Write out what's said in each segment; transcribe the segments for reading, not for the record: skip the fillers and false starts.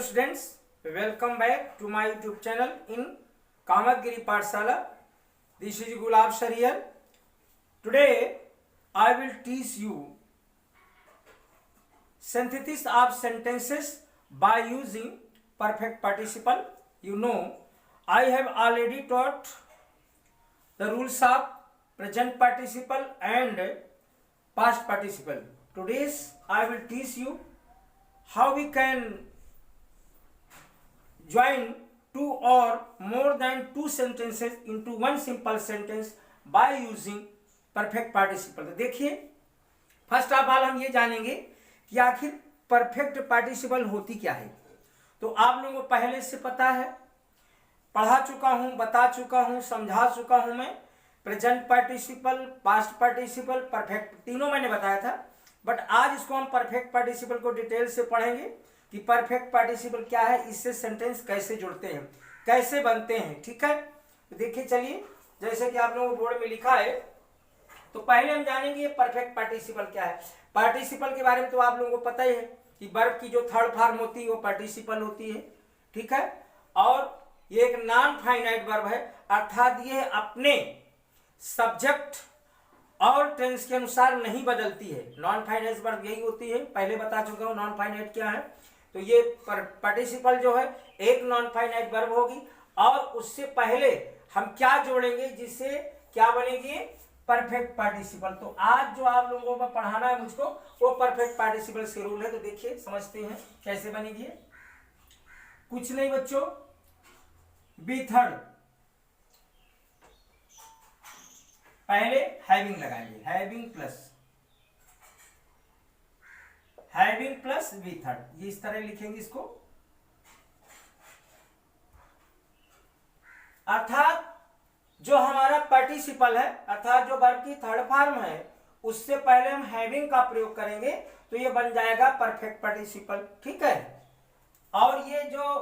students, welcome back to my YouTube channel in Kamatgiri Pathshala. This is Gulab Sir here. Today I will teach you synthesis of sentences by using perfect participle. You know, I have already taught the rules of present participle and past participle. Today I will teach you how we can join two or more than two sentences into one simple sentence by using perfect participle. तो देखिए, first of all हम ये जानेंगे कि आखिर perfect participle होती क्या है। तो आप लोगों को पहले से पता है, पढ़ा चुका हूं, बता चुका हूं, समझा चुका हूं मैं। Present participle, past participle, perfect, तीनों मैंने बताया था। बट आज इसको हम परफेक्ट पार्टिसिपल को डिटेल से पढ़ेंगे कि परफेक्ट पार्टिसिपल क्या है, इससे सेंटेंस कैसे जुड़ते हैं, कैसे बनते हैं। ठीक है, तो देखिए, चलिए, जैसे कि आप लोगों को बोर्ड में लिखा है, तो पहले हम जानेंगे ये परफेक्ट पार्टिसिपल क्या है। पार्टिसिपल के बारे में तो आप लोगों को पता ही है कि वर्ब की जो थर्ड फॉर्म होती है वो पार्टिसिपल होती है। ठीक है, और ये एक नॉन फाइनाइट वर्ब है, अर्थात ये अपने सब्जेक्ट और टेंस के अनुसार नहीं बदलती है। नॉन फाइनाइट वर्ब यही होती है, पहले बता चुका हूं नॉन फाइनाइट क्या है। तो ये पार्टिसिपल जो है एक नॉन फाइनाइट वर्ब होगी और उससे पहले हम क्या जोड़ेंगे जिससे क्या बनेगी, परफेक्ट पार्टिसिपल। तो आज जो आप लोगों को पढ़ाना है मुझको वो परफेक्ट पार्टिसिपल से रूल है। तो देखिए, समझते हैं कैसे बनेगी। कुछ नहीं बच्चों, बी थर्ड, पहले हैविंग लगाएंगे, हैविंग प्लस बी थर्ड, ये इस तरह लिखेंगे इसको। अर्थात जो हमारा पार्टिसिपल है, अर्थात जो वर्ब की थर्ड फॉर्म है, उससे पहले हम हैविंग का प्रयोग करेंगे तो ये बन जाएगा परफेक्ट पार्टिसिपल। ठीक है, और ये जो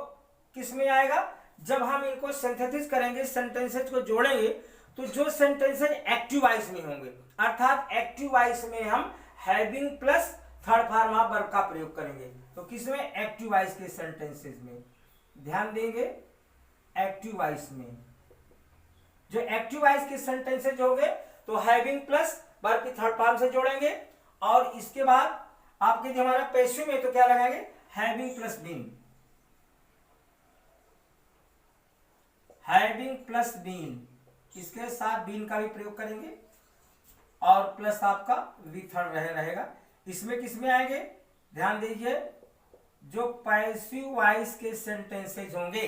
किस में आएगा, जब हम इनको सिंथेसिस करेंगे, सेंटेंसेस को जोड़ेंगे, तो जो सेंटेंसेस एक्टिव वॉइस में होंगे, अर्थात एक्टिव वॉइस में हम having plus third form of verb का प्रयोग करेंगे। तो किसमें, एक्टिव वॉइस के सेंटेंसेस में ध्यान देंगे। एक्टिव वॉइस में जो एक्टिव वॉइस के सेंटेंसेज होंगे तो हैविंग प्लस वर्ब की थर्ड फॉर्म से जोड़ेंगे, और इसके बाद आपके जो हमारा पैसिव में तो क्या लगाएंगे, having plus been, having plus been, इसके साथ बीन का भी प्रयोग करेंगे और प्लस आपका वी थर्ड रहेगा। इसमें किसमें आएंगे, ध्यान दीजिए, जो पैसिव वॉइस के सेंटेंसेज होंगे,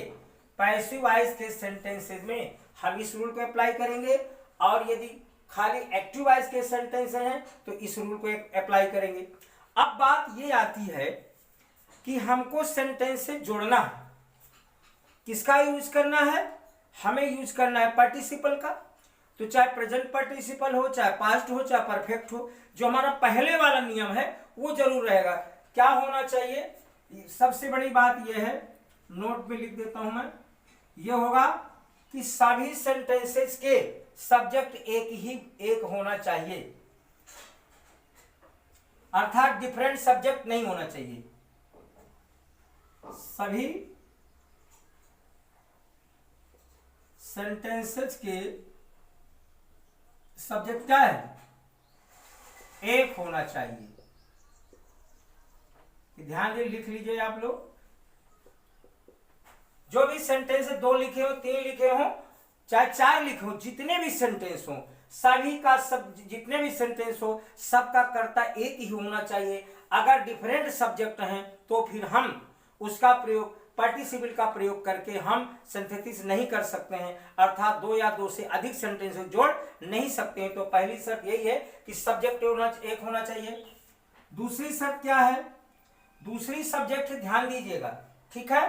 पैसिव वॉइस के सेंटेंसेज में हम इस रूल को अप्लाई करेंगे, और यदि खाली एक्टिव वॉइस के सेंटेंस हैं तो इस रूल को अप्लाई करेंगे। अब बात ये आती है कि हमको सेंटेंस से जोड़ना है, किसका यूज करना है, हमें यूज करना है पार्टिसिपल का। तो चाहे प्रेजेंट पार्टिसिपल हो, चाहे पास्ट हो, चाहे परफेक्ट हो, जो हमारा पहले वाला नियम है वो जरूर रहेगा। क्या होना चाहिए, सबसे बड़ी बात यह है, नोट में लिख देता हूं मैं, यह होगा कि सभी सेंटेंसेस के सब्जेक्ट एक होना चाहिए, अर्थात डिफरेंट सब्जेक्ट नहीं होना चाहिए। सभी सेंटेंसेस के सब्जेक्ट क्या है, एक होना चाहिए। ध्यान दे, लिख लीजिए आप लोग, जो भी सेंटेंस दो लिखे हो, तीन लिखे हो, चाहे चार लिखे हो, जितने भी सेंटेंस हो, सभी का सब, जितने भी सेंटेंस हो, सबका कर्ता एक ही होना चाहिए। अगर डिफरेंट सब्जेक्ट हैं तो फिर हम उसका प्रयोग, पार्टिसिपल का प्रयोग करके हम सिंथेसिस नहीं कर सकते हैं, अर्थात दो या दो से अधिक सेंटेंस जोड़ नहीं सकते हैं। तो पहली शर्त यही है कि सब्जेक्ट एक होना चाहिए। दूसरी शर्त क्या है, दूसरी सब्जेक्ट ध्यान दीजिएगा, ठीक है,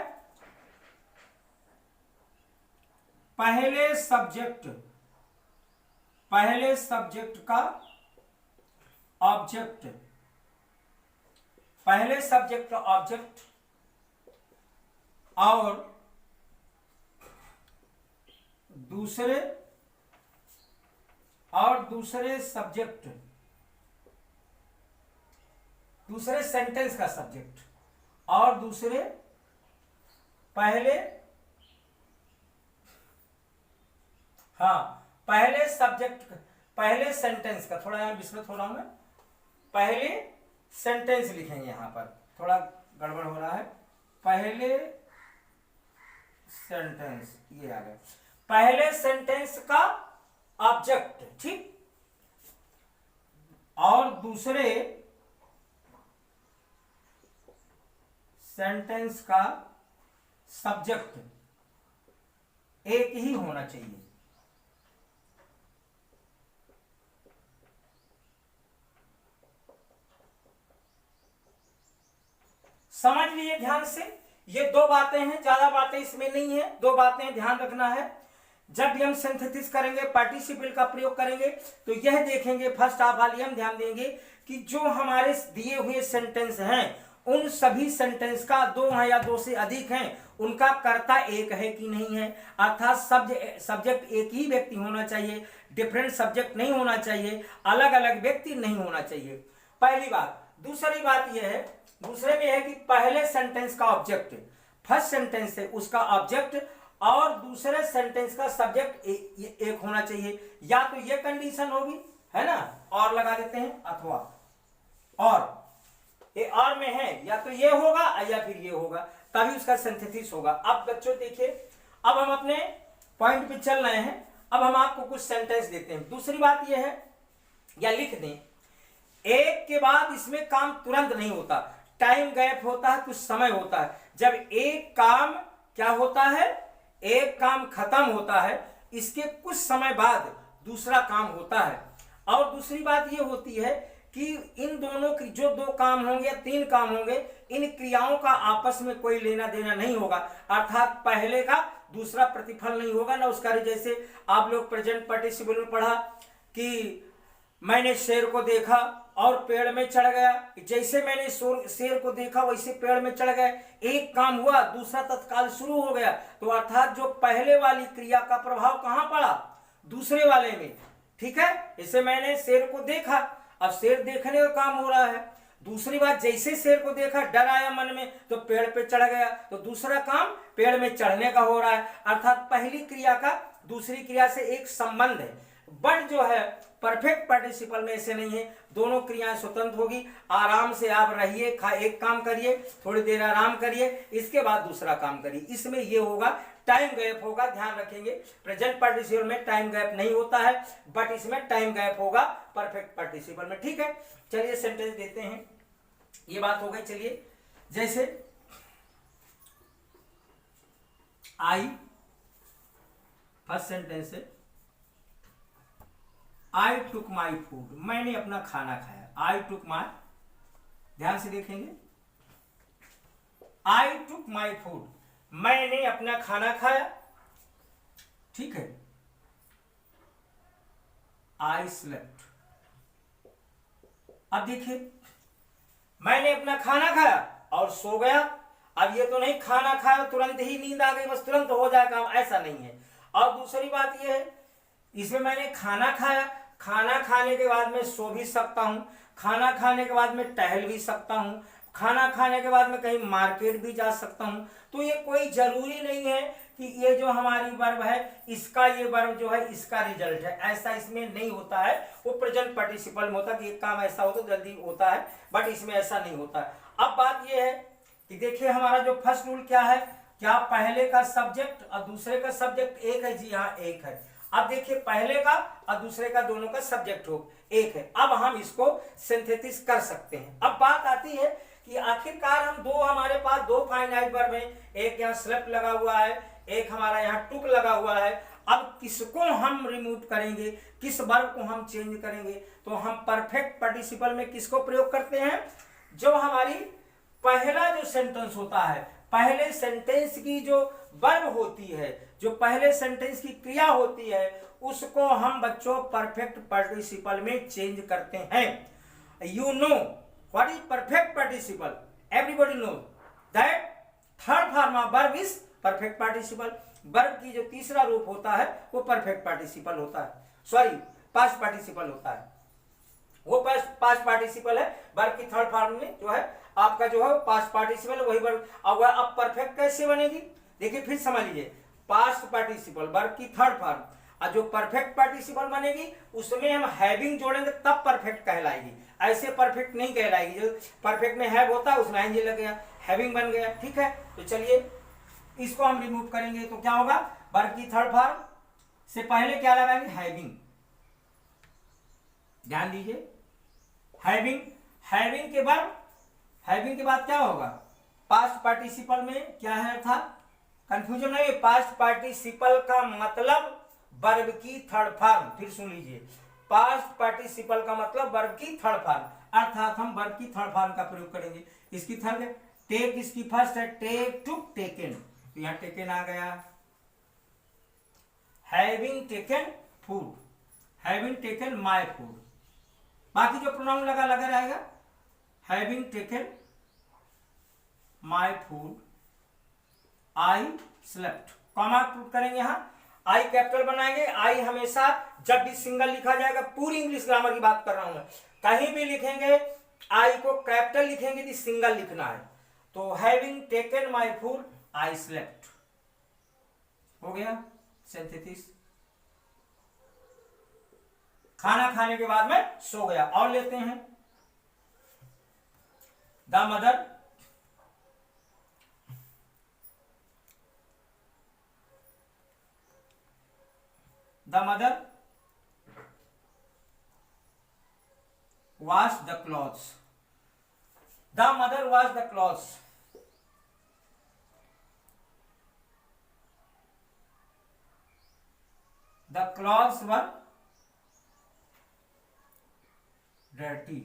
पहले सब्जेक्ट का ऑब्जेक्ट, पहले सब्जेक्ट का ऑब्जेक्ट और दूसरे सब्जेक्ट, दूसरे सेंटेंस का सब्जेक्ट और दूसरे पहले, हाँ पहले सब्जेक्ट, पहले सेंटेंस का, थोड़ा यहाँ विस्मृत हो रहा हूं मैं, पहले सेंटेंस लिखेंगे, यहां पर थोड़ा गड़बड़ हो रहा है, पहले सेंटेंस, ये आ गया, पहले सेंटेंस का ऑब्जेक्ट, ठीक, और दूसरे सेंटेंस का सब्जेक्ट एक ही होना चाहिए। समझ लिए ध्यान से, ये दो बातें हैं, ज्यादा बातें इसमें नहीं है, दो बातें ध्यान रखना है। जब भी हम सिंथेसिस करेंगे, पार्टिसिपल का प्रयोग करेंगे, तो यह देखेंगे फर्स्ट ऑफ ऑल हम ध्यान देंगे कि जो हमारे दिए हुए सेंटेंस हैं उन सभी सेंटेंस का दो है या दो से अधिक हैं, उनका कर्ता एक है कि नहीं है, अर्थात सब्जेक्ट एक ही व्यक्ति होना चाहिए, डिफरेंट सब्जेक्ट नहीं होना चाहिए, अलग अलग व्यक्ति नहीं होना चाहिए, पहली बात। दूसरी बात यह है, दूसरे में है कि पहले सेंटेंस का ऑब्जेक्ट, फर्स्ट सेंटेंस है उसका ऑब्जेक्ट और दूसरे सेंटेंस का सब्जेक्ट एक होना चाहिए, या तो ये कंडीशन होगी, है ना, और लगा देते हैं, अथवा और ये और में है, या तो ये होगा या फिर ये होगा, तभी उसका सिंथेसिस होगा। अब बच्चों देखिए, अब हम अपने पॉइंट पे चल रहे हैं, अब हम आपको कुछ सेंटेंस देते हैं। दूसरी बात यह है, या लिख दें, एक के बाद इसमें काम तुरंत नहीं होता, टाइम गैप होता है, कुछ समय होता है। जब एक काम क्या होता है, एक काम खत्म होता है, इसके कुछ समय बाद दूसरा काम होता है। और दूसरी बात यह होती है कि इन दोनों की जो दो काम होंगे या तीन काम होंगे, इन क्रियाओं का आपस में कोई लेना देना नहीं होगा, अर्थात पहले का दूसरा प्रतिफल नहीं होगा ना उसका। जैसे आप लोग प्रेजेंट पार्टिसिपल में पढ़ा कि मैंने शेर को देखा और पेड़ में चढ़ गया, जैसे मैंने शेर को देखा वैसे पेड़ में चढ़ गए, एक काम हुआ दूसरा तत्काल शुरू हो गया, तो अर्थात जो पहले वाली क्रिया का प्रभाव कहां पड़ा, दूसरे वाले में, ठीक है। जैसे मैंने शेर को देखा, अब शेर देखने का काम हो रहा है, दूसरी बात जैसे शेर को देखा डर आया मन में तो पेड़ पे चढ़ गया, तो दूसरा काम पेड़ में चढ़ने का हो रहा है, अर्थात पहली क्रिया का दूसरी क्रिया से एक संबंध है। बट जो है परफेक्ट पार्टिसिपल में ऐसे नहीं है, दोनों क्रियाएं स्वतंत्र होगी, आराम से आप रहिए, एक काम करिए, थोड़ी देर आराम करिए, इसके बाद दूसरा काम करिए, इसमें ये होगा, टाइम गैप होगा, ध्यान रखेंगे। प्रेजेंट पार्टिसिपल में टाइम गैप नहीं होता है, बट इसमें टाइम गैप होगा परफेक्ट पार्टिसिपल में, ठीक है। चलिए सेंटेंस देते हैं, ये बात हो गई। चलिए जैसे आई, फर्स्ट सेंटेंस है, आई टुक माई फूड, मैंने अपना खाना खाया, आई टुक माई, ध्यान से देखेंगे, आई टुक माई फूड, मैंने अपना खाना खाया, ठीक है। आई स्लेप्ट, अब देखिए मैंने अपना खाना खाया और सो गया, अब ये तो नहीं खाना खाया तुरंत ही नींद आ गई बस तुरंत हो जाए काम, ऐसा नहीं है। और दूसरी बात ये है, इसमें मैंने खाना खाया, खाना खाने के बाद में सो भी सकता हूं, खाना खाने के बाद में टहल भी सकता हूं, खाना खाने के बाद में कहीं मार्केट भी जा सकता हूं, तो ये कोई जरूरी नहीं है कि ये जो हमारी वर्ब है इसका, ये वर्ब जो है इसका रिजल्ट है, ऐसा इसमें नहीं होता है। वो प्रेजेंट पार्टिसिपल में होता है कि एक काम ऐसा हो तो जल्दी होता है, बट इसमें ऐसा नहीं होता है। अब बात ये है कि देखिए हमारा जो फर्स्ट रूल क्या है, क्या पहले का सब्जेक्ट और दूसरे का सब्जेक्ट एक है, जी हाँ एक है। अब देखिए पहले का और दूसरे का दोनों का सब्जेक्ट हो एक है, अब हम इसको सिंथेसिस कर सकते हैं। अब बात आती है कि आखिरकार हम दो, हमारे पास दो फाइनाइट वर्ब हैं, एक यहाँ स्लेप्ट लगा हुआ है, एक हमारा यहाँ टुक लगा हुआ है। अब किसको हम रिमूव करेंगे, किस वर्ब को हम चेंज करेंगे, तो हम परफेक्ट पार्टिसिपल में किसको प्रयोग करते हैं, जो हमारी पहला जो सेंटेंस होता है, पहले सेंटेंस की जो वर्ब होती है, जो पहले सेंटेंस की क्रिया होती है, उसको हम बच्चों परफेक्ट पार्टिसिपल में चेंज करते हैं। You know what is perfect participle, everybody know that third form of verb is perfect participle. Verb की जो तीसरा रूप होता है वो परफेक्ट पार्टिसिपल होता है, सॉरी पास्ट पार्टिसिपल होता है, वो पास्ट पार्टिसिपल है। वर्ब की थर्ड फॉर्म में जो है आपका जो है पास्ट पार्टिसिपल वही वर्ब। अब परफेक्ट कैसे बनेगी, देखिए फिर समझ लीजिए, पास्ट पार्टिसिपल वर्ब की थर्ड फॉर्म, और जो परफेक्ट पार्टिसिपल बनेगी उसमें हम हैविंग जोड़ेंगे तब परफेक्ट कहलाएगी, ऐसे परफेक्ट नहीं कहलाएगी। जो परफेक्ट में हैव होता है उसमें आईएनजी लग गया, हैविंग बन गया। ठीक है, तो चलिए इसको हम रिमूव करेंगे तो क्या होगा, वर्ब की थर्ड फॉर्म से पहले क्या लगाएंगे, हैविंग। ध्यान दीजिए, हैविंग, हैविंग के बाद, हैविंग के बाद क्या होगा, पास्ट पार्टिसिपल में क्या है था, कंफ्यूजन नहीं। पास्ट पार्टिसिपल का मतलब वर्ब की थर्ड फॉर्म, फिर सुन लीजिए, पास्ट पार्टिसिपल का मतलब वर्ब की थर्ड फॉर्म, अर्थात हम वर्ब की थर्ड फॉर्म का प्रयोग करेंगे। इसकी थर्ड, टेक इसकी फर्स्ट है, टेक टू टेकन, तो यहां टेकन आ गया। Having taken food, having taken my food, बाकी जो प्रोनाउन लगा लगा रहेगा, having taken my food, I slept, comma put करेंगे, यहां आई कैपिटल बनाएंगे। आई हमेशा जब भी सिंगल लिखा जाएगा, पूरी इंग्लिश ग्रामर की बात कर रहा हूं मैं, कहीं भी लिखेंगे आई को कैपिटल लिखेंगे तो सिंगल लिखना है। तो having taken my food I slept, हो गया सिंथेसिस, खाना खाने के बाद में सो गया। और लेते हैं, the mother, the mother wash the clothes, the mother wash the clothes, the clothes were dirty,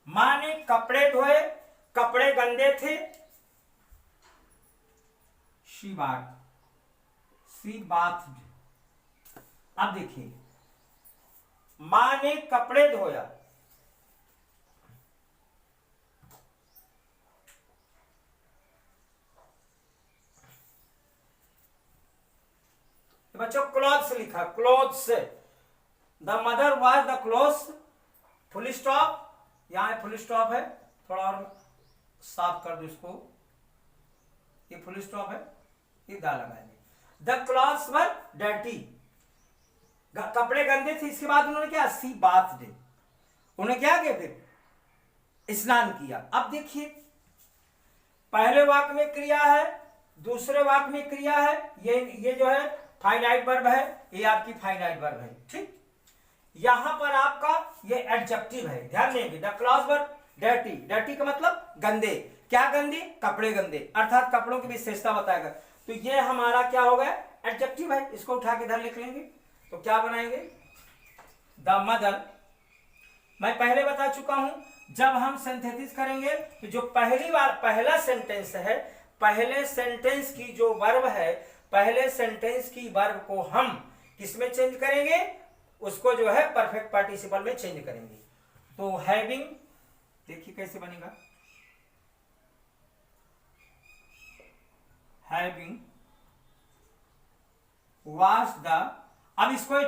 मां ने कपड़े धोए, कपड़े गंदे थे, she bathed। अब देखिए, मां ने कपड़े धोया, बच्चों क्लॉथ्स लिखा, clothes, the mother wash the clothes, full stop, यहां फुल स्टॉप है, थोड़ा और साफ कर दो इसको, ये फुल स्टॉप है, ये दा लगाएंगे। द क्लॉथ्स वर डर्टी, कपड़े गंदे थे, इसके बाद उन्होंने क्या, सी बाथ डे, उन्होंने क्या किया, फिर स्नान किया। अब देखिए, पहले वाक्य में क्रिया है, दूसरे वाक्य में क्रिया है, ये जो है फाइनाइट वर्ब है, ये आपकी फाइनाइट वर्ब है। ठीक, यहां पर आपका ये एडजेक्टिव है, ध्यान देंगे, the clothes were dirty, dirty का मतलब गंदे, क्या गंदे, कपड़े गंदे, अर्थात कपड़ों की विशेषता बताएगा। तो ये हमारा क्या हो गया, एडजेक्टिव है, इसको उठा के इधर लिख लेंगे, तो क्या बनाएंगे, द मदर, मैं पहले बता चुका हूं, जब हम सिंथेसिस करेंगे तो जो पहली बार पहला सेंटेंस है, पहले सेंटेंस की जो वर्ब है, पहले सेंटेंस की वर्ब को हम किसमें चेंज करेंगे, उसको जो है परफेक्ट पार्टिसिपल में चेंज करेंगे। तो हैविंग, देखिए कैसे बनेगा, हैविंग वॉश द, अब इसको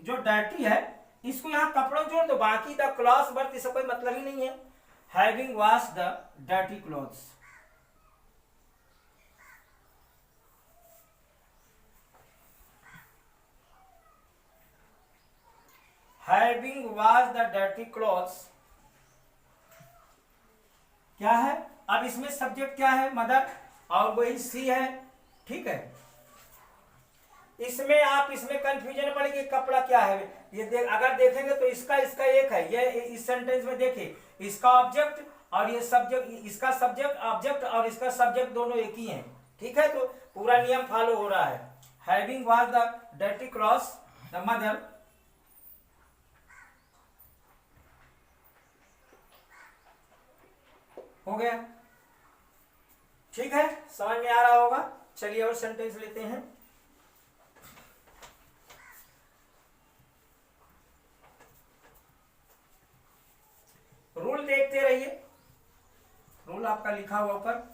जो डर्टी है इसको यहां कपड़ों जोड़ दो, बाकी द क्लॉथ्स वर्ब इसका कोई मतलब ही नहीं है। Having wash the dirty clothes, having wash the dirty clothes क्या है, अब इसमें सब्जेक्ट क्या है, मदर, और वही सी है। ठीक है, इसमें आप इसमें कंफ्यूजन पड़ेगी, कपड़ा क्या है, ये अगर देखेंगे तो इसका एक है, ये इस सेंटेंस में देखिए, इसका ऑब्जेक्ट और ये सब्जेक्ट, इसका सब्जेक्ट ऑब्जेक्ट और इसका सब्जेक्ट दोनों एक ही हैं। ठीक है, तो पूरा नियम फॉलो हो रहा है। Having wash the dirty clothes the mother, हो गया। ठीक है, समझ में आ रहा होगा। चलिए और सेंटेंस लेते हैं, रूल देखते रहिए, रूल आपका लिखा हुआ ऊपर,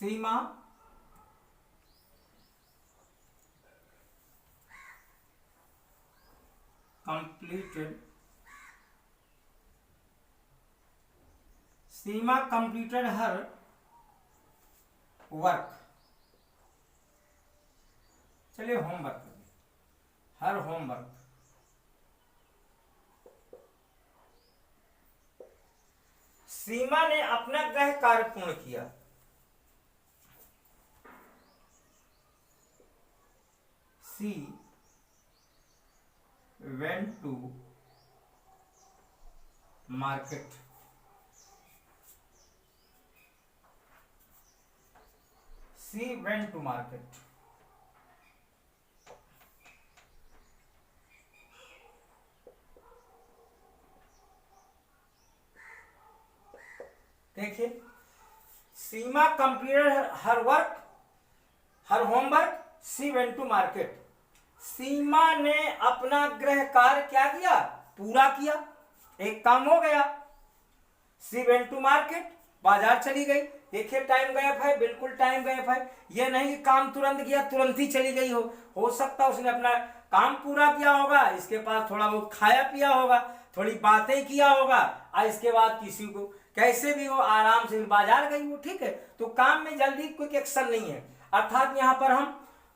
Seema completed, Seema completed her work, चलिए होमवर्क, हर होमवर्क, सीमा ने अपना गृह कार्य पूर्ण किया, she went to market, she went to market, देखिए Seema completed her work, her homework, she went to market, Seema ने अपना गृह कार्य क्या किया, पूरा किया, एक काम हो गया। सी वेंट टू मार्केट, बाजार चली गई, देखिए टाइम गैप है, बिल्कुल टाइम गैप है, ये नहीं कि काम तुरंत किया तुरंत ही चली गई हो सकता उसने अपना काम पूरा किया होगा, इसके पास थोड़ा बहुत खाया पिया होगा, थोड़ी बातें किया होगा, और इसके बाद किसी को कैसे भी हो आराम से बाजार गई वो, ठीक है। तो काम में जल्दी कोई एक्शन नहीं है, अर्थात यहाँ पर हम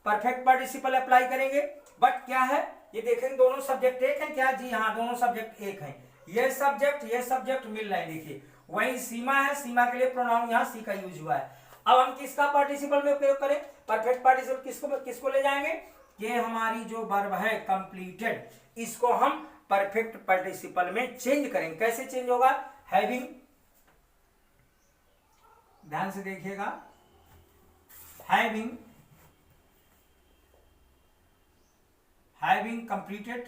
परफेक्ट पार्टिसिपल अप्लाई करेंगे। बट क्या है, ये देखेंगे दोनों सब्जेक्ट एक है क्या, जी हाँ दोनों सब्जेक्ट एक हैं, ये सब्जेक्ट मिल रहे हैं। देखिए वही सीमा है, सीमा के लिए प्रोनाउन यहाँ सी का यूज हुआ है। अब हम किसका पार्टिसिपल में उपयोग करें, परफेक्ट पार्टिसिपल किसको ले जाएंगे, ये हमारी जो वर्ब है कंप्लीटेड, इसको हम परफेक्ट पार्टिसिपल में चेंज करेंगे। कैसे चेंज होगा, हैविंग, ध्यान से देखिएगा, having completed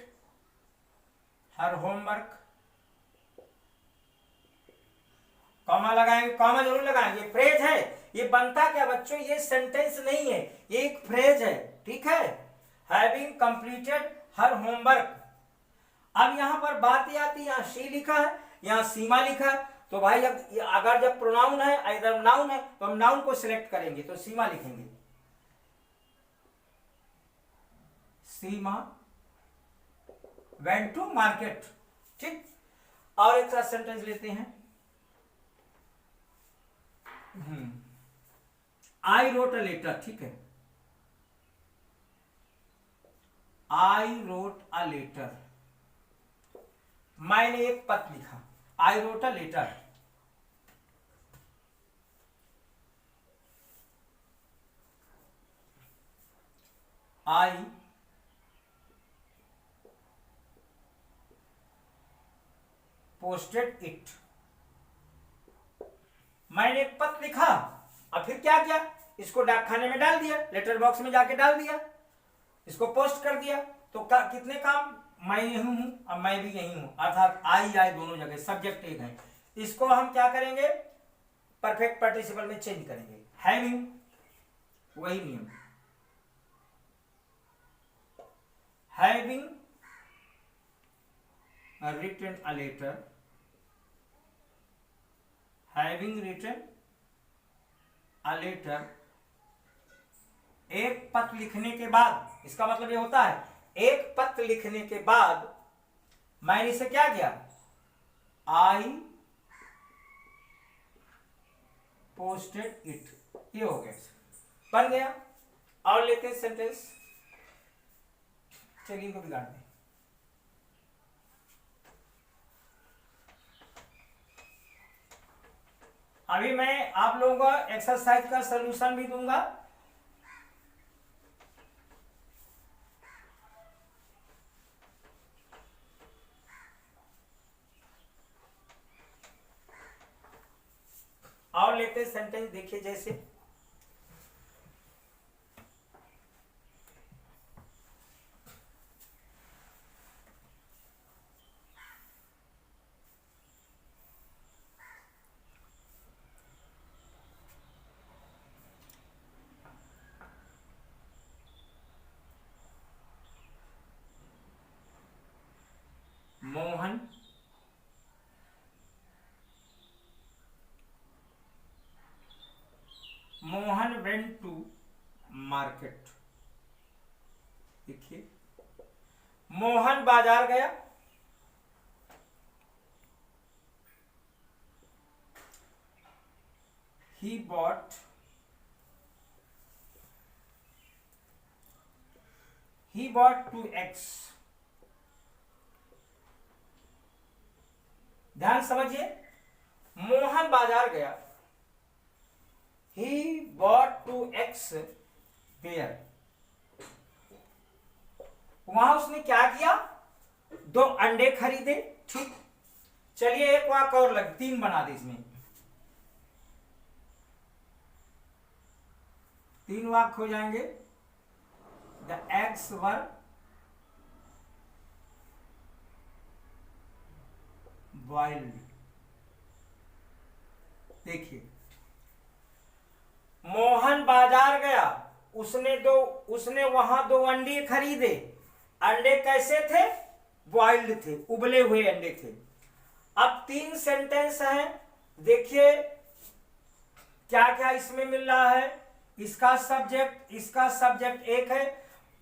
her homework, comma लगाएंगे, कॉमा जरूर लगाएंगे, ये फ्रेज है, ये बनता क्या बच्चों, ये सेंटेंस नहीं है, ये एक फ्रेज है, ठीक है। हैविंग कंप्लीटेड हर होमवर्क, अब यहां पर बात आती है, यहाँ शी लिखा है, यहाँ सीमा लिखा है, तो भाई अब अगर जब प्रोनाउन है इधर नाउन है तो हम नाउन को सिलेक्ट करेंगे, तो सीमा लिखेंगे, सीमा वेंट टू मार्केट, ठीक। और एक साथ सेंटेंस लेते हैं, आई रोट अ लेटर, ठीक है, आई रोट अ लेटर, मैंने एक पत्र लिखा, I wrote a letter, I posted it, मैंने एक पत्र लिखा, अब फिर क्या किया, इसको डाकखाने में डाल दिया, लेटर बॉक्स में जाके डाल दिया, इसको पोस्ट कर दिया, तो कितने काम, मैं यही हूं और मैं भी यही हूं, अर्थात आई दोनों जगह सब्जेक्ट एक है। इसको हम क्या करेंगे, परफेक्ट पार्टिसिपल में चेंज करेंगे, हैविंग, वही नियम, having written a letter, having written a letter, एक पत्र लिखने के बाद, इसका मतलब ये होता है एक पत्र लिखने के बाद मैंने इसे क्या किया, आई पोस्टेड इट, ये हो गया, बन गया। और लेते हैं सेंटेंस, चलिए इनको बिगाड़ दें, अभी मैं आप लोगों को एक्सरसाइज का सलूशन भी दूंगा, और लेते सेंटेंस, देखिए जैसे मोहन वेंट टू मार्केट। देखिए, मोहन बाजार गया, he bought two eggs। ध्यान समझिए, मोहन बाजार गया, he bought two eggs there। वहां उसने क्या किया, 2 अंडे खरीदे। ठीक, चलिए एक वाक्य और लग 3 बना दे, इसमें 3 वाक्य हो जाएंगे। The eggs were boiled. देखिए, मोहन बाजार गया, उसने वहां 2 अंडे खरीदे। अंडे कैसे थे, बॉइल्ड थे, उबले हुए अंडे थे। अब 3 सेंटेंस हैं, देखिए क्या क्या इसमें मिल रहा है। इसका सब्जेक्ट एक है,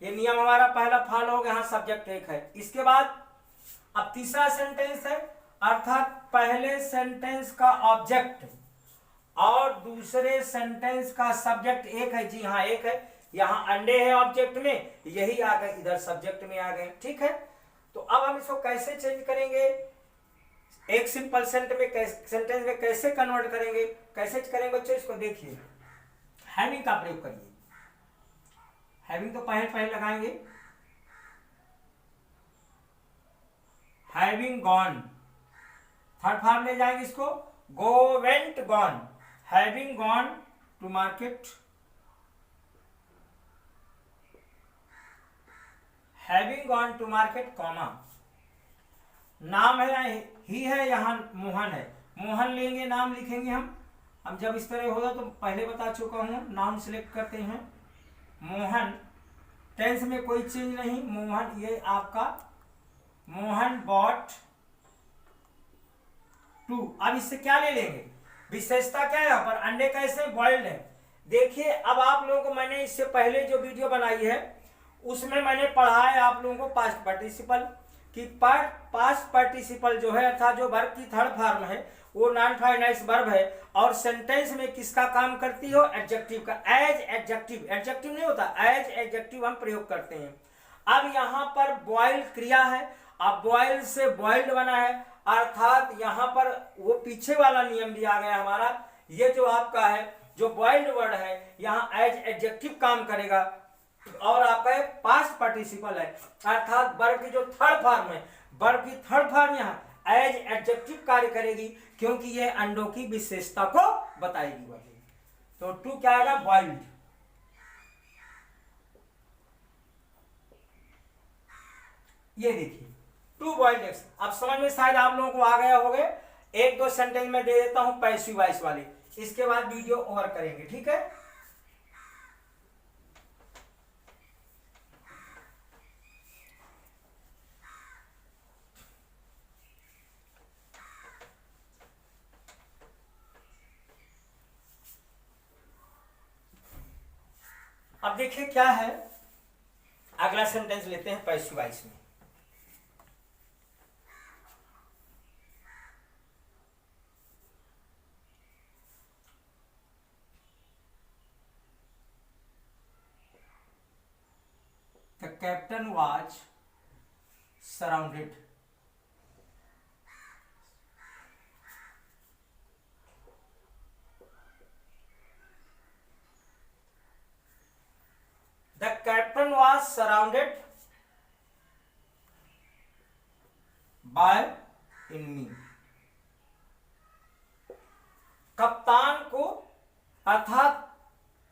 ये नियम हमारा पहला फॉलो हो गया, यहां सब्जेक्ट एक है। इसके बाद अब तीसरा सेंटेंस है, अर्थात पहले सेंटेंस का ऑब्जेक्ट और दूसरे सेंटेंस का सब्जेक्ट एक है। जी हाँ, एक है। यहां अंडे है ऑब्जेक्ट में, यही आ गए इधर सब्जेक्ट में आ गए। ठीक है, तो अब हम इसको कैसे चेंज करेंगे, एक सिंपल सेंटेंस में कैसे कन्वर्ट करेंगे, कैसे करेंगे बच्चों, इसको देखिए। हैविंग का प्रयोग करिए। हैविंग तो पहले लगाएंगे, हैविंग गॉन। थर्ड फॉर्म ले जाएंगे इसको, go went gone. Having gone to market, having gone to market, comma. नाम है, ही है, यहां मोहन है। मोहन लेंगे, नाम लिखेंगे हम जब इस तरह होगा तो पहले बता चुका हूं, नाम सिलेक्ट करते हैं। मोहन, टेंस में कोई चेंज नहीं, मोहन ये आपका, मोहन बॉट 2। अब इससे क्या ले लेंगे, विशेषता क्या है यहाँ पर, अंडे कैसे बॉइल्ड है। देखिए, अब आप लोगों को मैंने इससे पहले जो वीडियो बनाई है उसमें मैंने पढ़ा है आप लोगों को पास्ट पार्टिसिपल कि पास्ट पार्टिसिपल जो है, अर्थात जो वर्ब की थर्ड फॉर्म है वो नॉन फाइनाइट वर्ब है और सेंटेंस में किसका काम करती हो, एडजेक्टिव का। एज एडजेक्टिव नहीं होता, एज एडजेक्टिव हम प्रयोग करते हैं। अब यहाँ पर बॉइल्ड क्रिया है, अब बॉइल्ड से बॉइल्ड बना है, अर्थात यहाँ पर वो पीछे वाला नियम भी आ गया हमारा। ये जो आपका है, जो बॉइल्ड वर्ड है, यहाँ एज एडजेक्टिव काम करेगा और आपका पास्ट पार्टिसिपल है, अर्थात वर्ब की जो थर्ड फॉर्म है, वर्ब की थर्ड फॉर्म यहाँ एज एडजेक्टिव कार्य करेगी क्योंकि ये अंडों की विशेषता को बताएगी वही। तो 2 क्या आएगा, बॉइल्ड। ये देखिए 2 बॉइल्ड एग्स। अब समझ में शायद आप लोगों को आ गया होगा। 1-2 सेंटेंस में दे देता हूं पैसिव वॉइस वाले, इसके बाद वीडियो ओवर करेंगे। ठीक है, अब देखिए क्या है, अगला सेंटेंस लेते हैं पैसिव वॉइस में। The captain was surrounded. The captain was surrounded by enemy. कप्तान को, अर्थात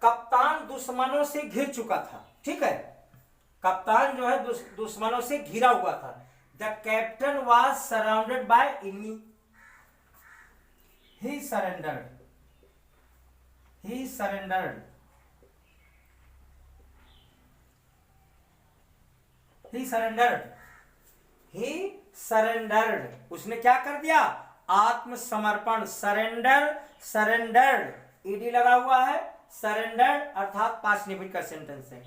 कप्तान दुश्मनों से घिर चुका था। ठीक है, कप्तान जो है दुश्मनों से घिरा हुआ था। The captain was surrounded by enemy, he surrendered, he surrendered, he surrendered, he surrendered. उसने क्या कर दिया, आत्मसमर्पण। सरेंडर, सरेंडर्ड, ईडी लगा हुआ है, सरेंडर्ड अर्थात पास्ट इंडेफिनिट का सेंटेंस है।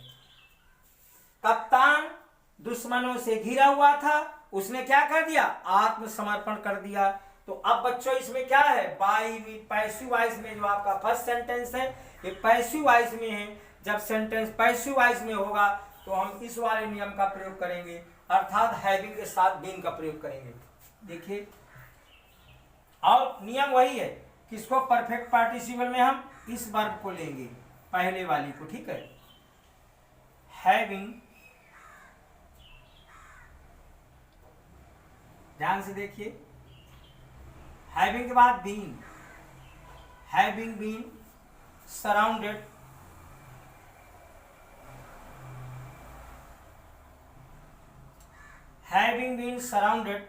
कप्तान दुश्मनों से घिरा हुआ था, उसने क्या कर दिया, आत्मसमर्पण कर दिया। तो अब बच्चों इसमें क्या है, बाई विद पैसिव वॉइस में जो आपका फर्स्ट सेंटेंस है ये पैसिव वॉइस में है। जब सेंटेंस पैसिव वॉइस में होगा तो हम इस वाले नियम का प्रयोग करेंगे अर्थात हैविंग के साथ बीन का प्रयोग करेंगे। देखिए और नियम वही है, किसको, परफेक्ट पार्टिसिपल में हम इस वर्ब को लेंगे, पहले वाली को, ठीक है। हैविंग, ध्यान से देखिए, हैविंग के बाद been, having been surrounded, having been surrounded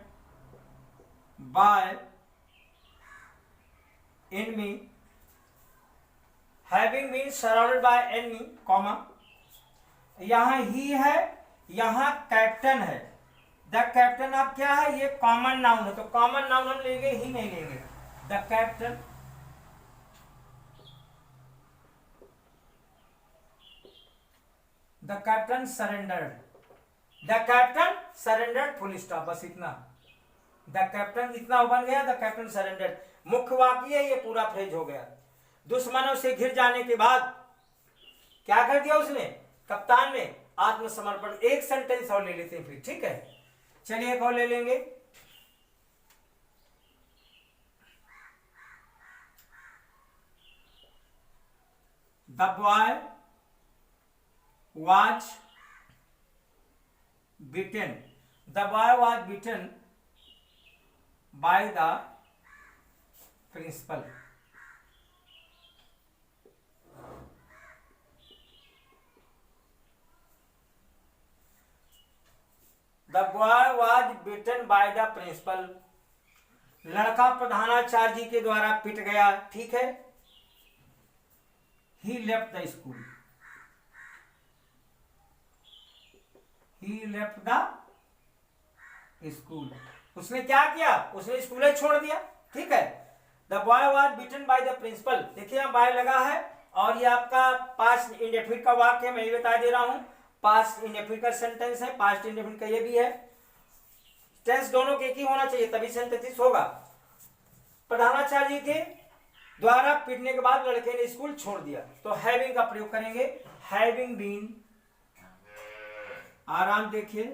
by enemy, having been surrounded by enemy, comma, यहाँ ही है, यहाँ कैप्टन है। द कैप्टन अब क्या है, ये कॉमन नाउन है, तो कॉमन नाउन हम लेंगे ही नहीं लेंगे। The captain, the captain surrendered, the captain surrendered, full stop, बस इतना। द कैप्टन इतना बन गया, द कैप्टन सरेंडर्ड, मुख्य वाक्य है, ये पूरा फ्रेज हो गया। दुश्मनों से घिर जाने के बाद क्या कर दिया उसने, कप्तान ने आत्मसमर्पण। एक सेंटेंस और ले लेते हैं फिर, ठीक है, चलिए एक और ले लेंगे। The boy was beaten, the boy was beaten by the principal, the boy was beaten by the principal, लड़का प्रधानाचार्य के द्वारा पिट गया, ठीक है। he left the school, he left the school, उसने क्या किया, उसने स्कूल छोड़ दिया, ठीक है। The boy was beaten by the principal, देखिए यहाँ बाय लगा है और ये आपका पास्ट इंडेफिनिट का वाक्य है, मैं ये बता दे रहा हूँ, पास्ट इंडेफिनिट का सेंटेंस है, पास्ट इंडेफिनिट का ये भी है। टेंस दोनों के एक ही होना चाहिए तभी सिंथेसिस होगा। प्रधानाचार्य के द्वारा पीटने के बाद लड़के ने स्कूल छोड़ दिया, तो हैविंग का प्रयोग करेंगे। हैविंग बीन, आराम देखिए,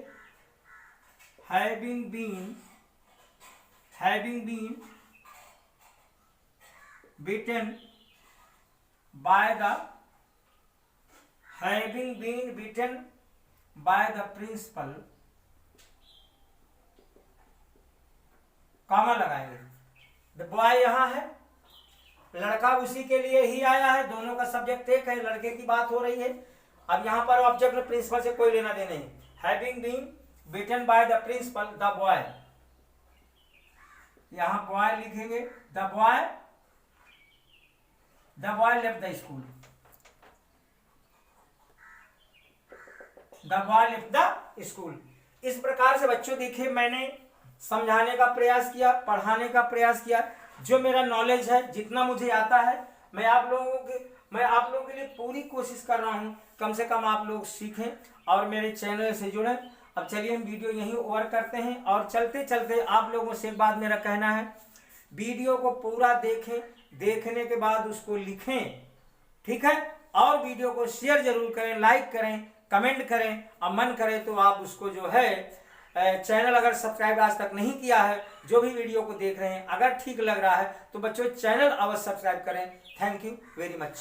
having been beaten by the, having been beaten by the principal, comma लगाएंगे। द बॉय यहां है, लड़का उसी के लिए ही आया है, दोनों का सब्जेक्ट एक है, लड़के की बात हो रही है। अब यहाँ पर ऑब्जेक्ट में प्रिंसिपल से कोई लेना देना नहीं। Having been beaten by the principal the boy, यहाँ बॉय लिखेंगे, the boy left the school, the boy left the school. इस प्रकार से बच्चों देखिए मैंने समझाने का प्रयास किया, पढ़ाने का प्रयास किया, जो मेरा नॉलेज है, जितना मुझे आता है, मैं आप लोगों के लिए पूरी कोशिश कर रहा हूं, कम से कम आप लोग सीखें और मेरे चैनल से जुड़ें। अब चलिए हम वीडियो यहीं ओवर करते हैं और चलते चलते आप लोगों से एक बात मेरा कहना है, वीडियो को पूरा देखें, देखने के बाद उसको लिखें, ठीक है, और वीडियो को शेयर जरूर करें, लाइक करें, कमेंट करें, और मन करे तो आप उसको जो है चैनल अगर सब्सक्राइब आज तक नहीं किया है, जो भी वीडियो को देख रहे हैं, अगर ठीक लग रहा है तो बच्चों चैनल अवश्य सब्सक्राइब करें। Thank you very much.